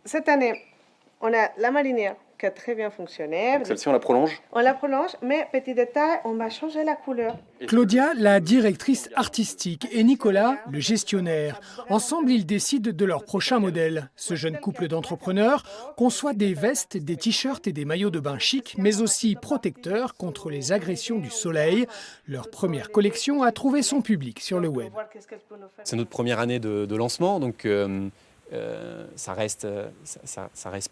cette année, on a la marinière qui a très bien fonctionné. Celle-ci, on la prolonge? On la prolonge, mais petit détail, on va changer la couleur. Claudia, la directrice artistique, et Nicolas, le gestionnaire. Ensemble, ils décident de leur prochain modèle. Ce jeune couple d'entrepreneurs conçoit des vestes, des t-shirts et des maillots de bain chic, mais aussi protecteurs contre les agressions du soleil. Leur première collection a trouvé son public sur le web. C'est notre première année de lancement, donc ça reste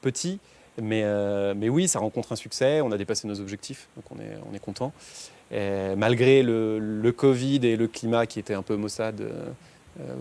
petit. Mais oui, ça rencontre un succès, on a dépassé nos objectifs, donc on est content. Malgré le Covid et le climat qui était un peu maussade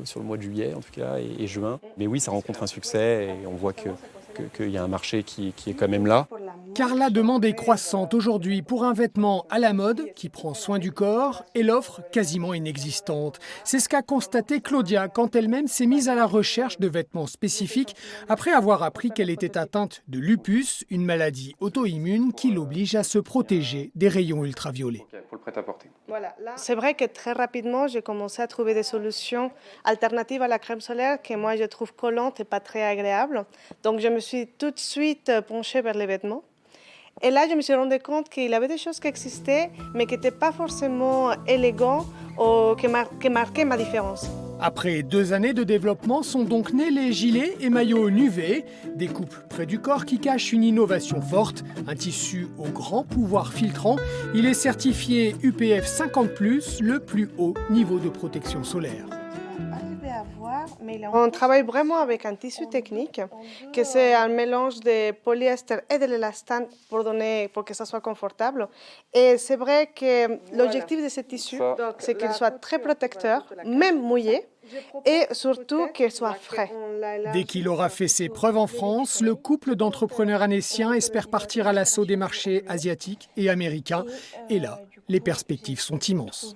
sur le mois de juillet en tout cas et juin. Mais oui, ça rencontre un succès et on voit qu'il y a un marché qui est quand même là. Car la demande est croissante aujourd'hui pour un vêtement à la mode qui prend soin du corps et l'offre quasiment inexistante. C'est ce qu'a constaté Claudia quand elle-même s'est mise à la recherche de vêtements spécifiques après avoir appris qu'elle était atteinte de lupus, une maladie auto-immune qui l'oblige à se protéger des rayons ultraviolets. Pour le prêt-à-porter. Voilà, c'est vrai que très rapidement, j'ai commencé à trouver des solutions alternatives à la crème solaire que moi je trouve collante et pas très agréable. Donc je me suis tout de suite penchée vers les vêtements. Et là, je me suis rendu compte qu'il y avait des choses qui existaient, mais qui n'étaient pas forcément élégantes ou qui marquaient ma différence. Après 2 années de développement sont donc nés les gilets et maillots NUV, des coupes près du corps qui cachent une innovation forte, un tissu au grand pouvoir filtrant. Il est certifié UPF 50+, le plus haut niveau de protection solaire. On travaille vraiment avec un tissu technique, que c'est un mélange de polyester et de l'élastane pour que ça soit confortable. Et c'est vrai que l'objectif de ce tissu, c'est qu'il soit très protecteur, même mouillé, et surtout qu'il soit frais. Dès qu'il aura fait ses preuves en France, le couple d'entrepreneurs annéciens espère partir à l'assaut des marchés asiatiques et américains. Et là, les perspectives sont immenses.